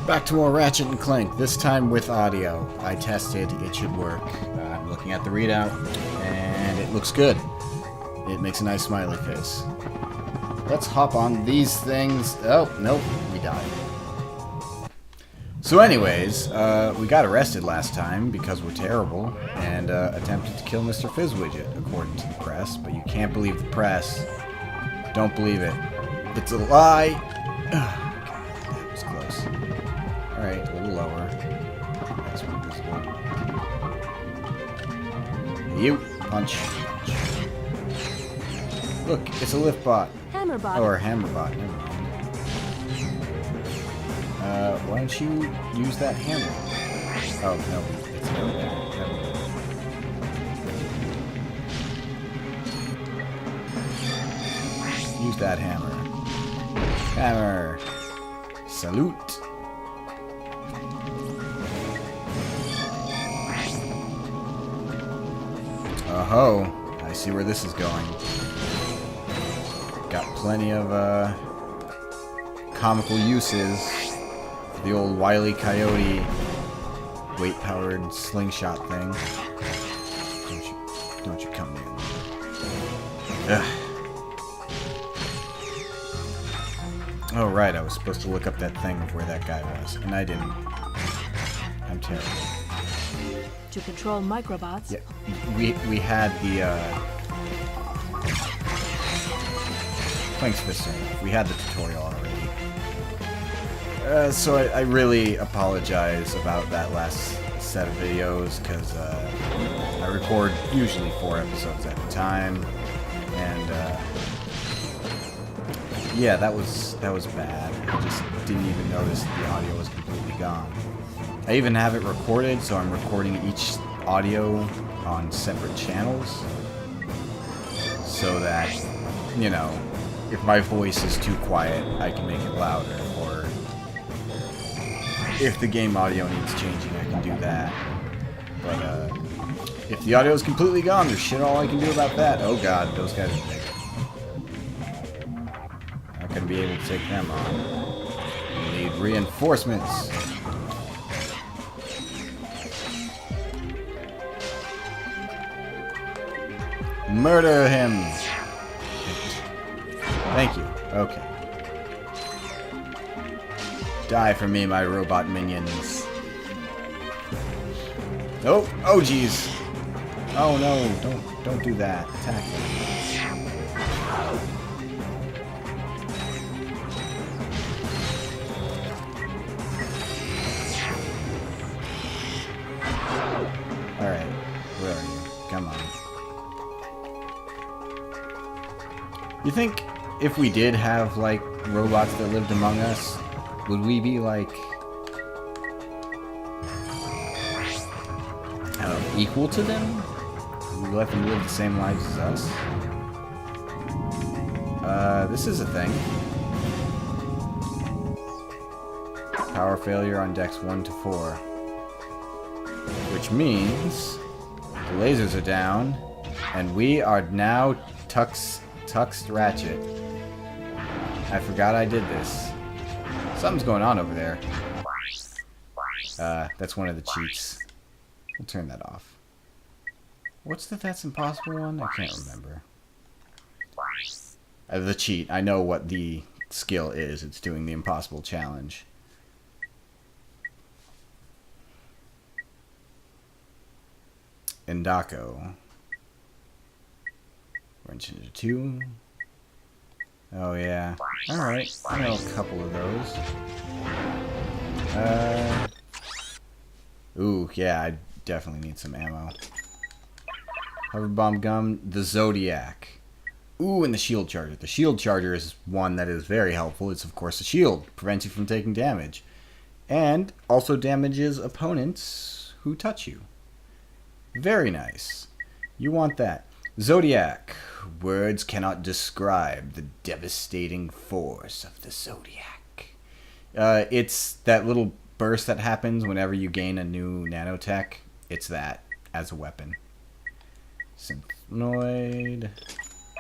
Back to more Ratchet and Clank, this time with audio. I tested, it should work. I'm looking at the readout, and it looks good. It makes a nice smiley face. Let's hop on these things. Oh, nope, we died. So anyways, we got arrested last time because we're terrible, and attempted to kill Mr. Fizzwidget, according to the press, but you can't believe the press. Don't believe it. It's a lie! God, that was close. Alright, a little lower. That's more visible. You! Punch. Look, it's a lift bot. Hammerbot. Or hammerbot, never mind. Why don't you use that hammer? Oh, no, it's over there. Use that hammer. Hammer! Salute! Oh-ho! I see where this is going. Got plenty of, comical uses for the old Wile E. Coyote weight-powered slingshot thing. Don't you come near me. Ugh. Oh, right, I was supposed to look up that thing of where that guy was, and I didn't. I'm terrible. To control microbots. Yeah, we had the, Thanks, Fister. We had the tutorial already. So I really apologize about that last set of videos, because I record usually 4 episodes at a time, and yeah, that was bad. I just didn't even notice the audio was completely gone. I even have it recorded, so I'm recording each audio on separate channels, so that, you know, if my voice is too quiet, I can make it louder, or if the game audio needs changing, I can do that. But if the audio is completely gone, there's shit all I can do about that. Oh god, those guys are big. Not gonna be able to take them on. We need reinforcements. Murder him! Thank you. Okay. Die for me, my robot minions. Oh, oh jeez. Oh no, don't do that. Attack him. Alright, where are you? Come on. You think if we did have, like, robots that lived among us, would we be, like, I don't know, equal to them? Would we let them live the same lives as us? This is a thing. Power failure on decks 1 to 4. Which means the lasers are down, and we are now Tuxed Ratchet. I forgot I did this. Something's going on over there. That's one of the cheats. We'll turn that off. What's the That's Impossible one? I can't remember. The cheat. I know what the skill is. It's doing the impossible challenge. Endako. Wrench into 2. Oh yeah. Alright. I know a couple of those. Ooh, yeah, I definitely need some ammo. Hover bomb gun, the Zodiac. Ooh, and the shield charger. The shield charger is one that is very helpful. It's of course a shield. Prevents you from taking damage. And also damages opponents who touch you. Very nice. You want that. Zodiac. Words cannot describe the devastating force of the Zodiac. It's that little burst that happens whenever you gain a new nanotech. It's that as a weapon. Synthnoid.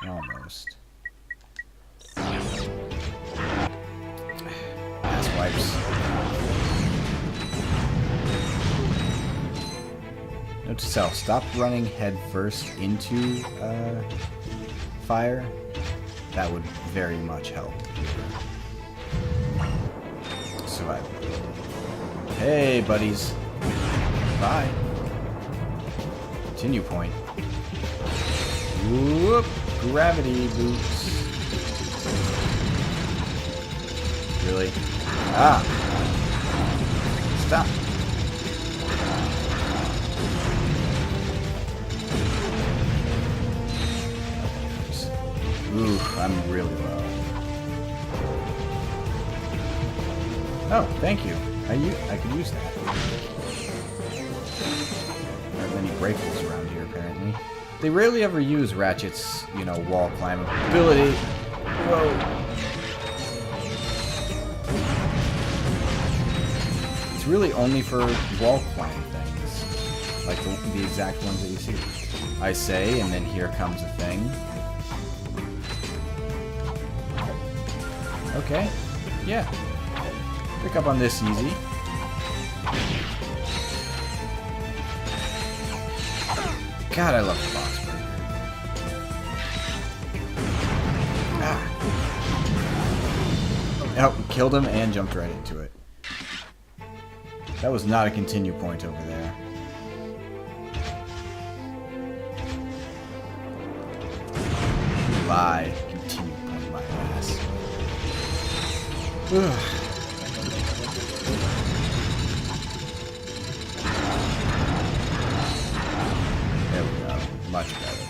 Almost. Ass wipes. to self, stop running head first into fire. That would very much help. Survival. Hey, buddies. Bye. Continue point. Whoop! Gravity boots. Really? Ah! Stop! Ooh, I'm really low. Oh, thank you. I could use that. There aren't many breakables around here, apparently. They rarely ever use Ratchet's, you know, wall climb ability. Whoa. It's really only for wall climb things. Like the exact ones that you see. I say, and then here comes a thing. Okay. Yeah. Pick up on this easy. God, I love the box breaker. Ah. Oh, killed him and jumped right into it. That was not a continue point over there. Lie. Continue point my ass. Ugh. There we go. Much better.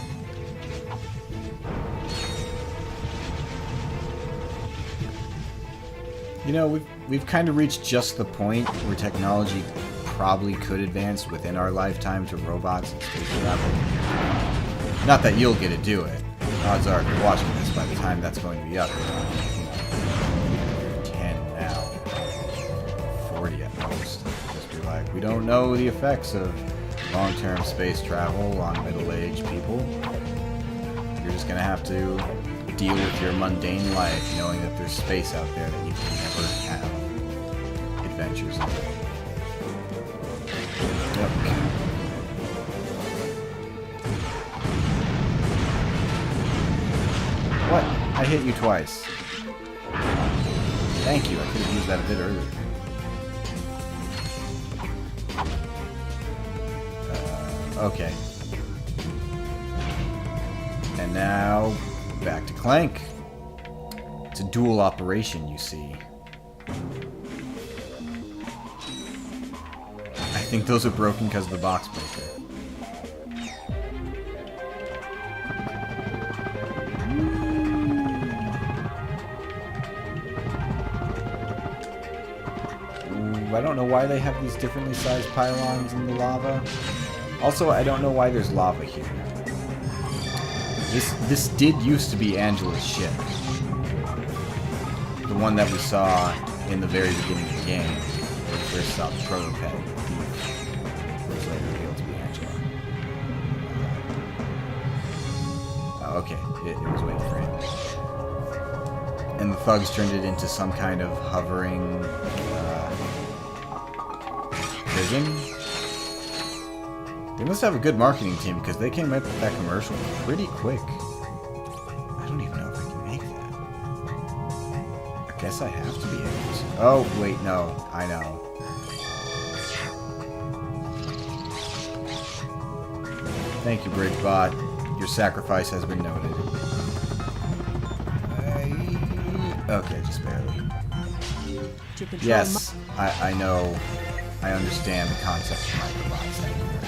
You know, we've kind of reached just the point where technology probably could advance within our lifetime to robots and space travel. Not that you'll get to do it. Odds are, if you're watching this, by the time that's going to be up, you're 10 now, 40 at most. Just be like, we don't know the effects of long-term space travel on middle-aged people. You're just gonna have to deal with your mundane life, knowing that there's space out there that you can never have adventures in. Okay. What? I hit you twice. Thank you. I could have used that a bit earlier. Okay. And now, back to Clank. It's a dual operation, you see. I think those are broken because of the box breaker. Ooh, I don't know why they have these differently sized pylons in the lava. Also, I don't know why there's lava here. This did used to be Angela's ship. The one that we saw in the very beginning of the game, where we first saw the prototype. Which was later revealed to be Angela. Oh, okay, it was waiting for him. And the thugs turned it into some kind of hovering prison. They must have a good marketing team because they came up with that commercial pretty quick. I don't even know if I can make that. I guess I have to be able to. Oh, wait, no. I know. Thank you, BridgeBot. Your sacrifice has been noted. Okay, just barely. Yes, I know. I understand the concept of microbots. Thank you very much.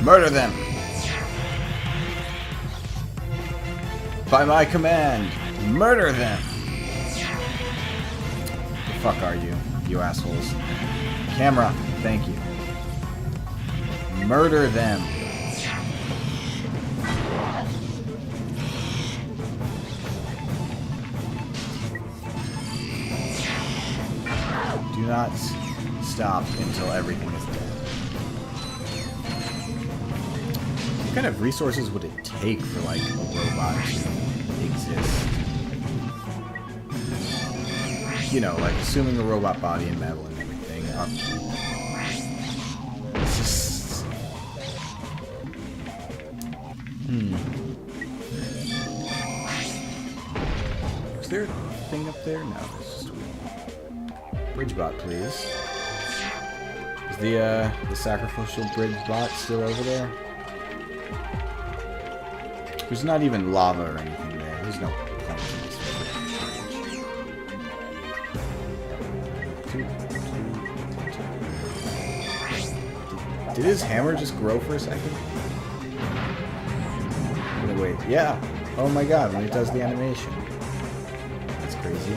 Murder them! By my command, murder them! The fuck are you, you assholes? Camera, thank you. Murder them! Do not stop until everything is dead. What kind of resources would it take for, like, a robot to exist? You know, like, assuming a robot body and metal and everything. Is there a thing up there? No, there's just a wheel. Bridge bot, please. Is the sacrificial bridge bot still over there? There's not even lava or anything there. There's no point in this. Did his hammer just grow for a second? Wait, yeah. Oh my god, when it does the animation. That's crazy.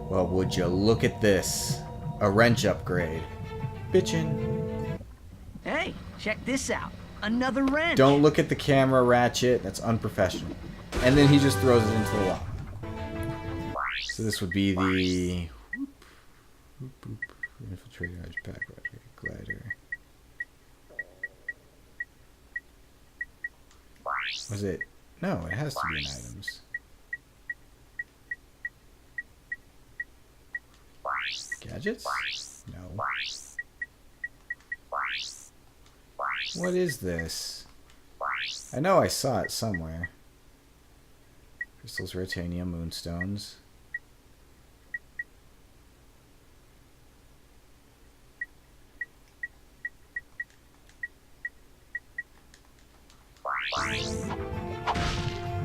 Well, would you look at this? A wrench upgrade. Bitchin'. Hey, check this out. Another wrench. Don't look at the camera, Ratchet. That's unprofessional. And then he just throws it into the lava. So this would be the infiltrator, edge pack, glider. Was it? No, it has to be in items. Gadgets? No. What is this? I know I saw it somewhere. Crystals, Ratanium, Moonstones.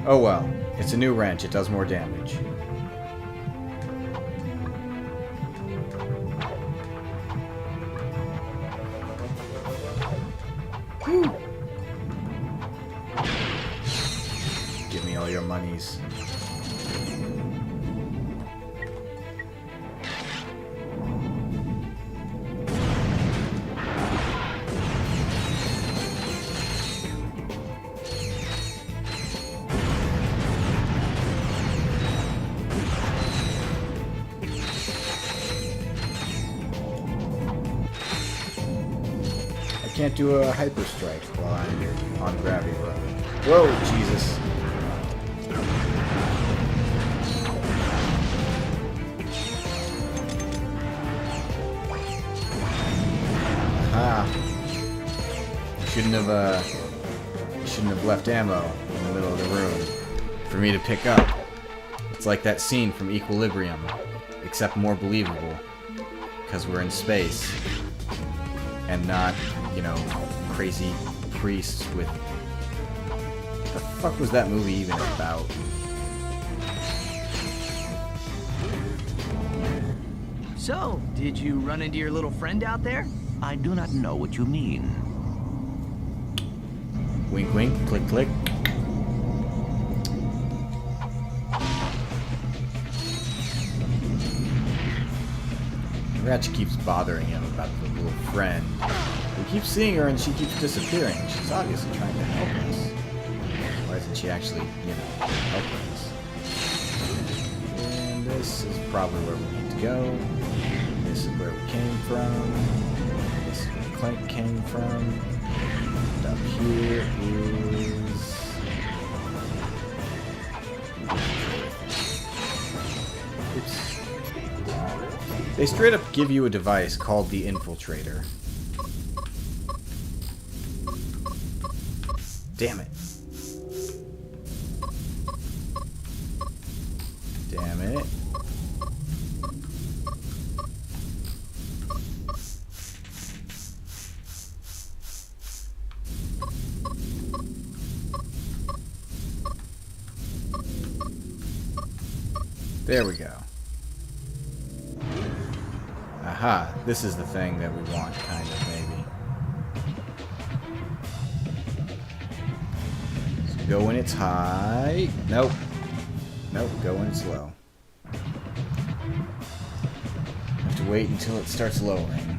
Oh well, it's a new wrench, it does more damage. Whew. Give me all your monies. Can't do a hyper strike while I'm on gravity road. Whoa, Jesus. Aha. Shouldn't have left ammo in the middle of the room for me to pick up. It's like that scene from Equilibrium, except more believable, because we're in space and not, you know, crazy priests with... What the fuck was that movie even about? So, did you run into your little friend out there? I do not know what you mean. Wink wink, click click. Ratchet keeps bothering him about the little friend. We keep seeing her and she keeps disappearing. She's obviously trying to help us. Why isn't she actually, you know, helping us? And this is probably where we need to go. This is where we came from. This is where Clank came from. And up here is... Oops. They straight up give you a device called the Infiltrator. Damn it. Damn it. There we go. Aha, this is the thing that we want, kind of, maybe. So go when it's high. Nope. Nope, go when it's low. Have to wait until it starts lowering.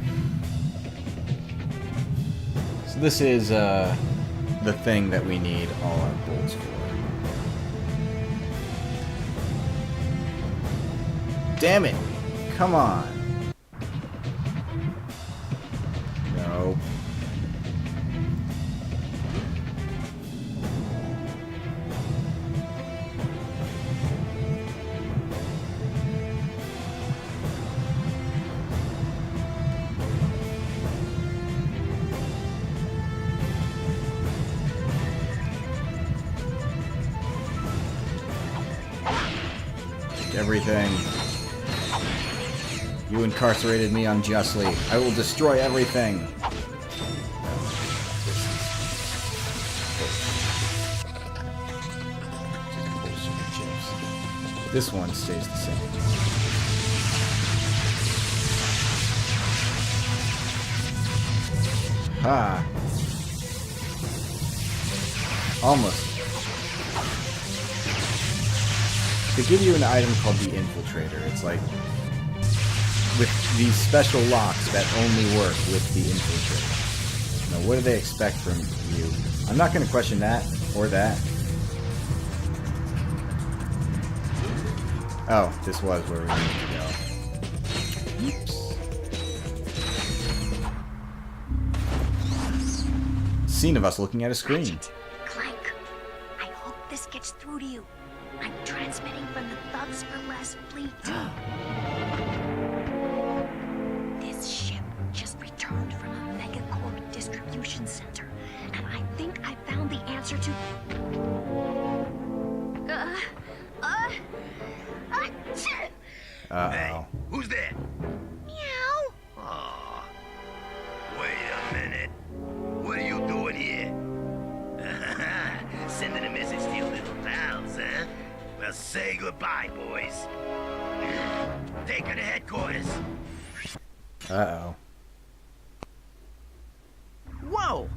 So this is the thing that we need all our bolts for. Damn it! Come on! No. everything. You incarcerated me unjustly. I will destroy everything. This one stays the same. Ha! Almost. They give you an item called the Infiltrator. It's like with these special locks that only work with the Infiltrator. Now, what do they expect from you? I'm not going to question that or that. Oh, this was where we needed to go. Oops. Scene of us looking at a screen. Ratchet, Clank, I hope this gets through to you. I'm transmitting from the Thugs for Less fleet. This ship just returned from a megacorp distribution center, and I think I found the answer to... Uh-oh. Hey, who's there? Meow. Oh, wait a minute. What are you doing here? Sending a message to your little pals, huh? Well, say goodbye, boys. Take her to headquarters. Uh-oh. Whoa!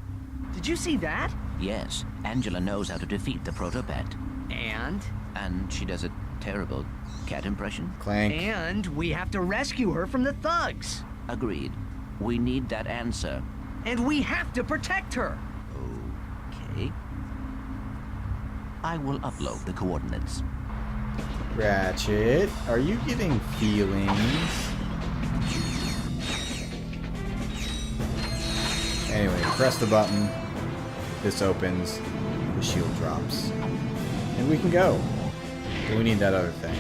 Did you see that? Yes, Angela knows how to defeat the proto-pet. And? And she does a terrible cat impression. Clank. And we have to rescue her from the thugs. Agreed. We need that answer. And we have to protect her. Okay. I will upload the coordinates. Ratchet, are you getting feelings? Anyway, press the button. This opens. The shield drops. And we can go. But we need that other thing.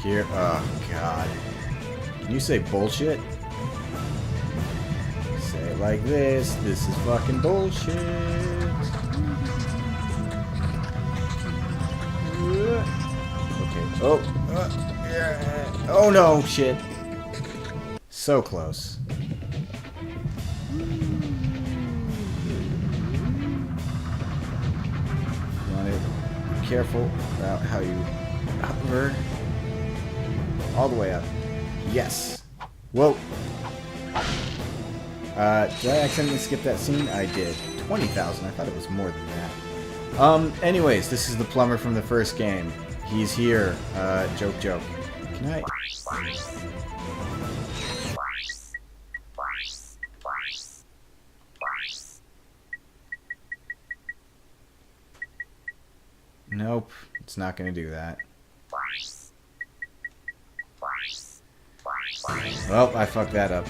Here. Oh, God. Can you say bullshit? Say it like this. This is fucking bullshit. Okay. Oh. Yeah. Oh no, shit. So close. You want to be careful about how you hover. All the way up. Yes. Whoa. Did I accidentally skip that scene? I did. 20,000. I thought it was more than that. Anyways, this is the plumber from the first game. He's here. Joke. Can I... Nope. It's not going to do that. Well, I fucked that up.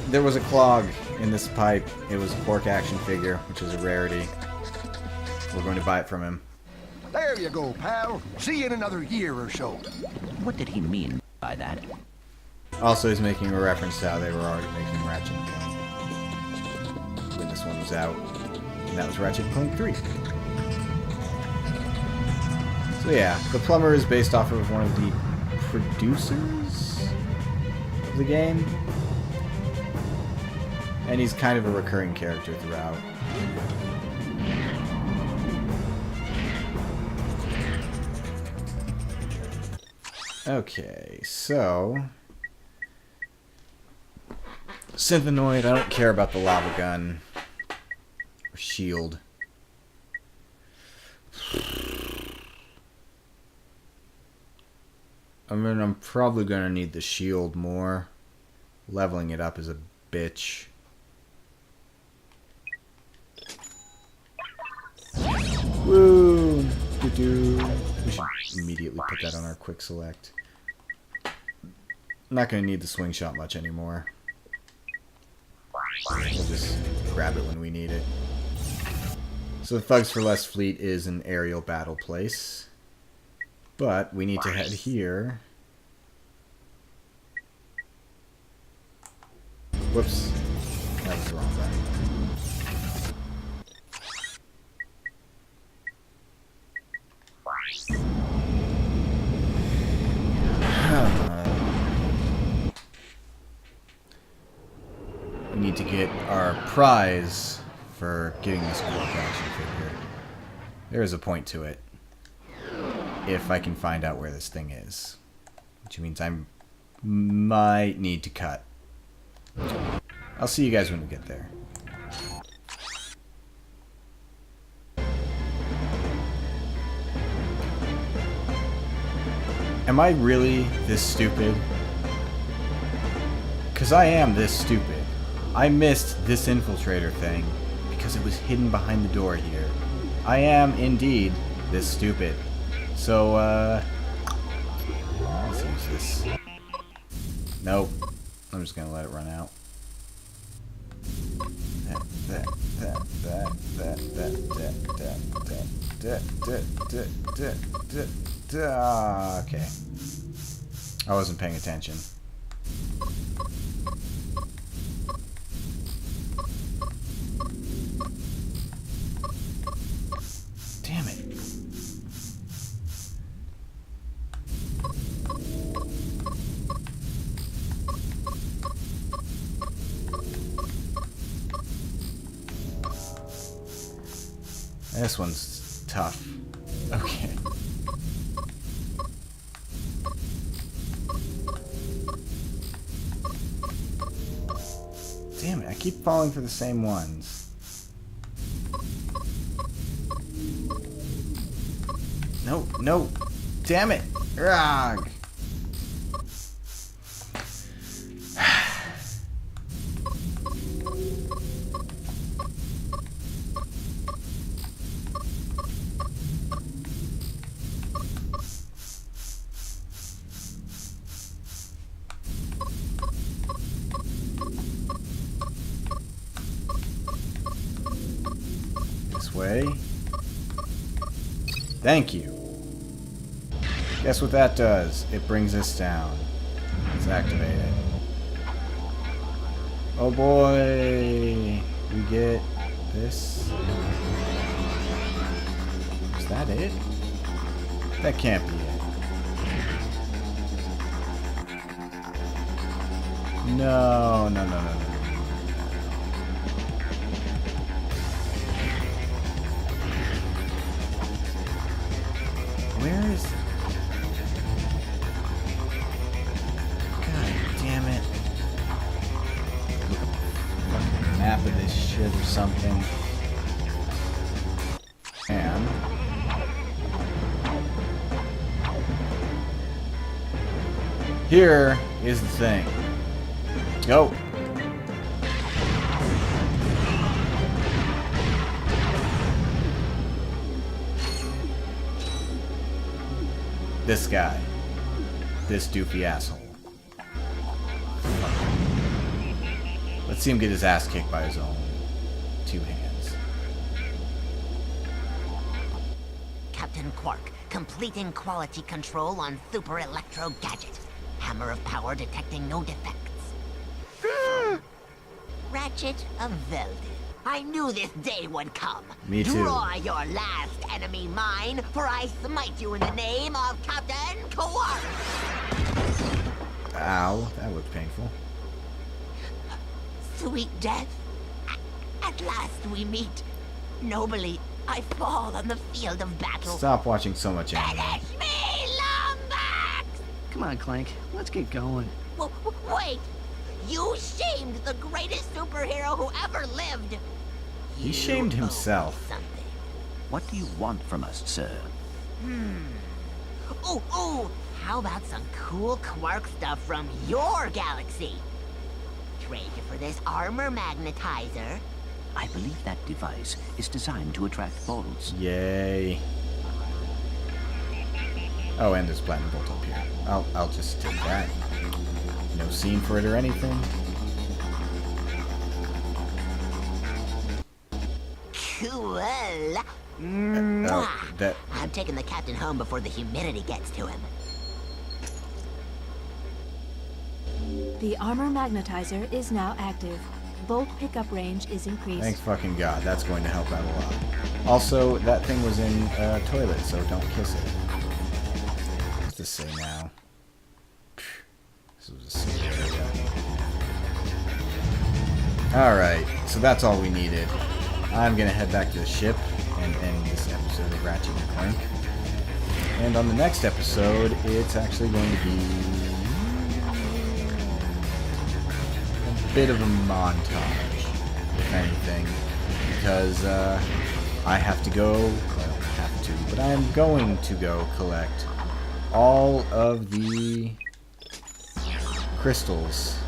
There was a clog in this pipe. It was a pork action figure, which is a rarity. We're going to buy it from him. There you go, pal. See you in another year or so. What did he mean by that? Also, he's making a reference to how they were already making Ratchet and Clank when this one was out. And that was Ratchet and Clank 3. So yeah, the plumber is based off of one of the producers of the game. And he's kind of a recurring character throughout. Okay, so... Synthenoid, I don't care about the lava gun. Or shield. I mean, I'm probably gonna need the shield more. Leveling it up is a bitch. Woo! Doo-doo. We should immediately put that on our quick select. I'm not gonna need the swing shot much anymore. We'll just grab it when we need it. So the Thugs for Less fleet is an aerial battle place. But we need to head here. Whoops. That was the wrong button. We need to get our prize for getting this Quark action figure. There is a point to it. If I can find out where this thing is. Which means I might need to cut. I'll see you guys when we get there. Am I really this stupid? Because I am this stupid. I missed this infiltrator thing because it was hidden behind the door here. I am indeed this stupid. So, let's use this. Nope. I'm just gonna let it run out. Okay. I wasn't paying attention. Damn it. This one's tough. Okay. Damn it, I keep falling for the same ones. No, no. Damn it. Rog. This way. Thank you. Guess what that does? It brings us down. Let's activate it. Oh boy! We get this. Is that it? That can't be it. No, no, no, no, no. Where is... God damn it. Fucking map of this shit or something. And... here is the thing. Go! This guy. This doofy asshole. Let's see him get his ass kicked by his own two hands. Captain Quark, completing quality control on Super Electro Gadget. Hammer of power detecting no defects. Ratchet of Velden. I knew this day would come. Me too. Draw your last enemy mine, for I smite you in the name of Captain Quark. Ow, that looked painful. Sweet death. At last we meet. Nobly, I fall on the field of battle. Stop watching so much anime. Finish me, Lombax! Come on, Clank. Let's get going. Wait! You shamed the greatest superhero who ever lived. He shamed You owe himself. me something. What do you want from us, sir? Ooh, how about some cool Quark stuff from your galaxy? Trade you for this armor magnetizer. I believe that device is designed to attract bolts. Yay. Oh, and there's platinum bolt up here. I'll just take that. No scene for it or anything. Cool. Oh, that... I'm taking the captain home before the humidity gets to him. The armor magnetizer is now active. Bolt pickup range is increased. Thank fucking God. That's going to help out a lot. Also, that thing was in a toilet, so don't kiss it. What's this say now? This was a safe area. Alright, so that's all we needed. I'm gonna head back to the ship and end this episode of Ratchet and Clank. And on the next episode, it's actually going to be a bit of a montage, if anything, because I have to go, well, have to, but I am going to go collect all of the crystals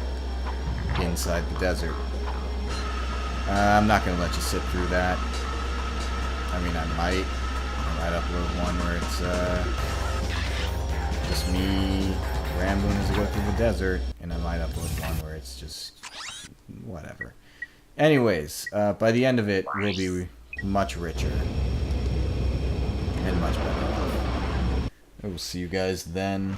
inside the desert. I'm not going to let you sit through that. I mean, I might upload one where it's just me rambling as I go through the desert, and I might upload one where it's just whatever. Anyways, by the end of it, we'll be much richer and much better off. I will see you guys then.